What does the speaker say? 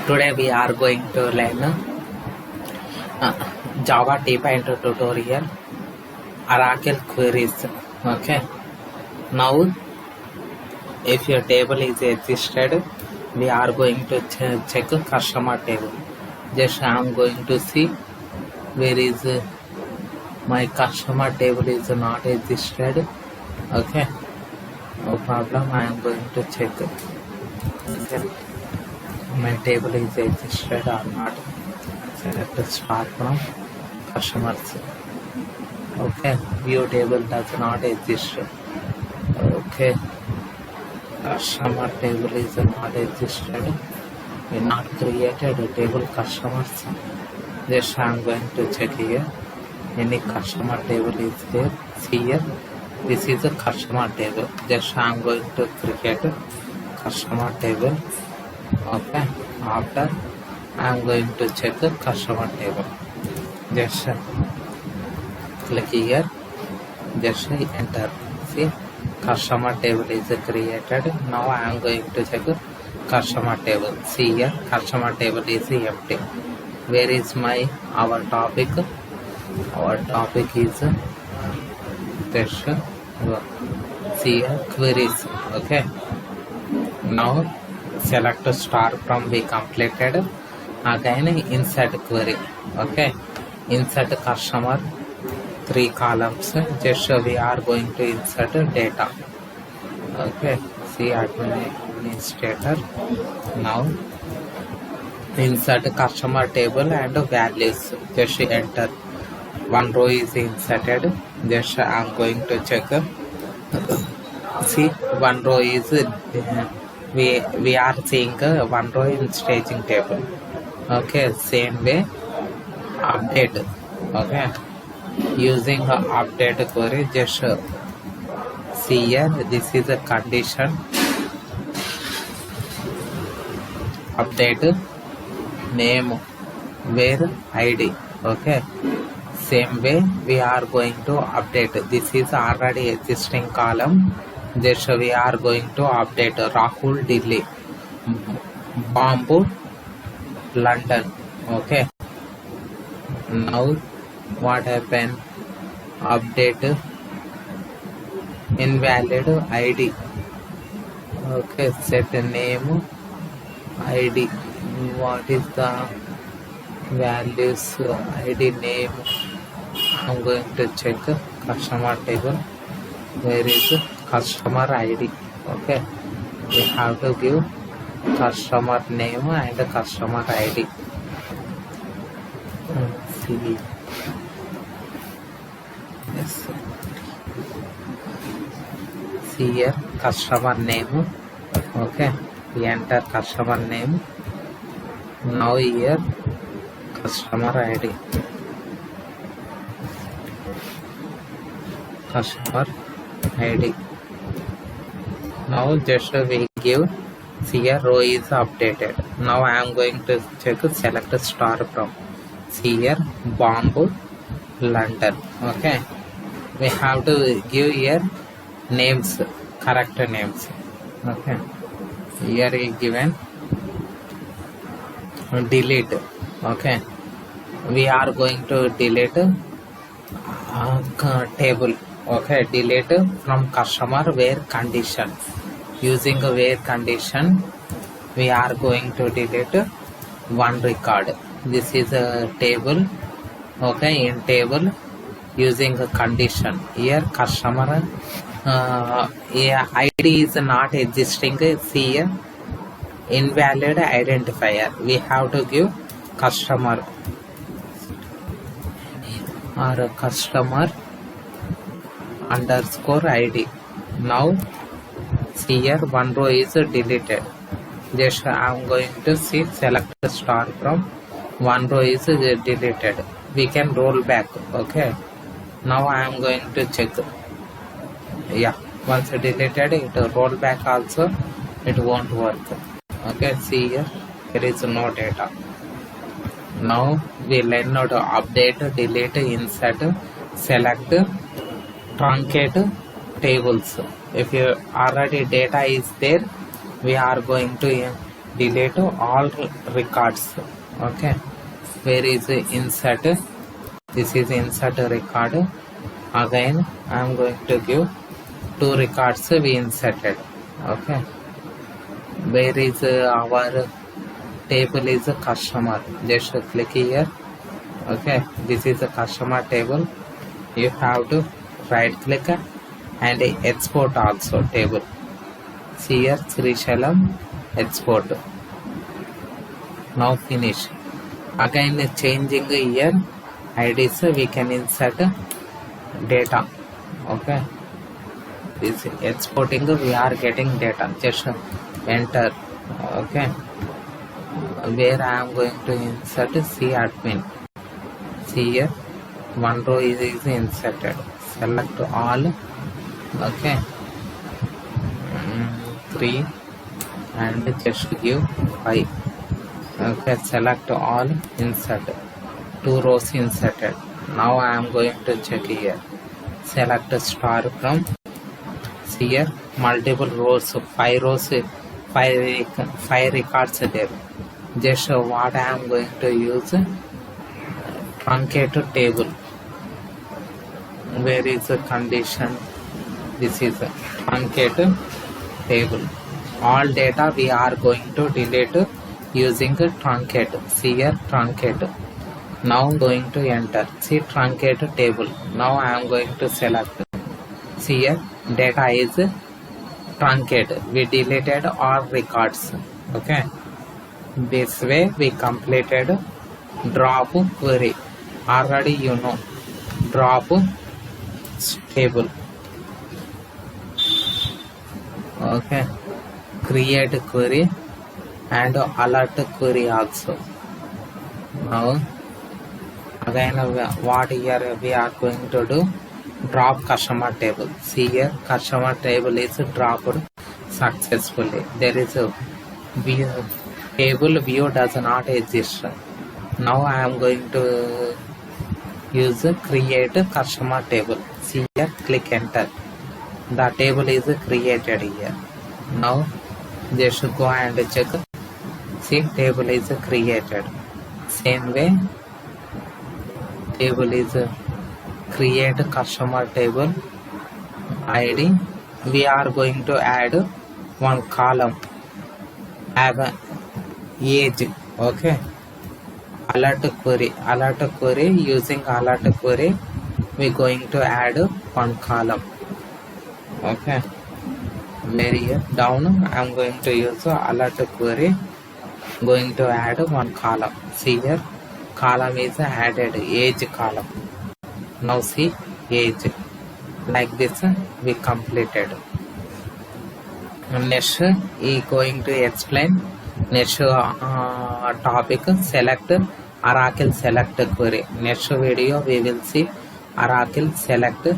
Today we are going to learn Java defined tutorial Oracle queries. Okay. Now, if your table is existed, we are going to check customer table. Just I am going to see where is my customer table is not existed. Okay. No problem. I am going to check. Okay. My table is existed or not. Select start from customers. Okay, view table does not exist. Okay, customer table is not existed. We not created a table customers. Just I am going to check here. Any customer table is there. See here. This is a customer table. Just I am going to create a customer table. Okay, after I am going to check the customer table. Just click here, just enter. See, customer table is created. Now I am going to check the customer table. See here, customer table is empty. Where is my our topic? Our topic is this. See here, queries. Okay, now select star from be completed. Again insert query. Okay, insert customer 3 columns. Just we are going to insert data. Okay, see administrator. Now insert customer table and values. Just enter. One row is inserted. Just I am going to check. See, one row is we are seeing one row in staging table. Okay, same way update. Okay, using update query, just see here, this is a condition. Update name where id. Okay, same way we are going to update. This is already existing column. Just we are going to update Rahul Delhi, Bamboo London. Okay, now what happened? Update invalid id. Okay, set name id. What is the values id name? I'm going to check customer table. Where is customer id? Okay, we have to give customer name and customer id. See, yes, see here customer name. Okay, we enter customer name. Now here customer id. Customer id. Now just we give. See here row is updated. Now I am going to check select star from. See here Bamboo London. Okay, we have to give here names, correct names. Okay, here is given delete. Okay, we are going to delete table. Okay, delete from customer where condition. Using a where condition, we are going to delete one record. This is a table. Okay, in table using a condition. Here customer ID is not existing. See here invalid identifier. We have to give customer or customer underscore ID. Now see here one row is deleted. Just I am going to see select star from. One row is deleted. We can roll back. Okay, now I am going to check. Yeah, once deleted it roll back also it won't work. Okay, see here there is no data. Now we learn how to update, delete, insert, select, truncate tables. If you already data is there, we are going to delete all records. Okay, where is the insert? This is insert record. Again I am going to give 2 records we inserted. Okay, where is our table is a customer. Just click here. Okay, this is a customer table. You have to right click and export also table. See here, Srishalam export. Now finish. Again changing here IDs, we can insert data. Okay, this exporting we are getting data. Just enter. Okay, where I am going to insert C admin. See here, one row is inserted. Select all. Okay, 3 and just give 5. Okay, select all, insert 2 rows inserted. Now I am going to check here. Select star from. See here, multiple rows, 5 rows, 5 records there. Just what I am going to use, truncate table. Where is the condition? This is a truncate table. All data we are going to delete using a truncate. See here, truncate. Now going to enter. See truncate table. Now I am going to select. See here, data is truncate. We deleted all records. Okay, this way we completed drop query. Already you know drop table. Okay, create query and alert query also. Now again what here we are going to do, drop customer table. See here, customer table is dropped successfully. There is a view, table view does not exist. Now I am going to use create customer table. See here, click enter. The table is created here. Now just go and check. See, table is created. Same way, table is create customer table ID. We are going to add one column, have an age. Okay, alert query, using alert query we going to add one column. Okay, where here down I am going to use alert query, going to add one column. See here, column is added, age column. Now see age. Like this we completed. Next is going to explain next topic, select Oracle select query. Next video we will see Oracle select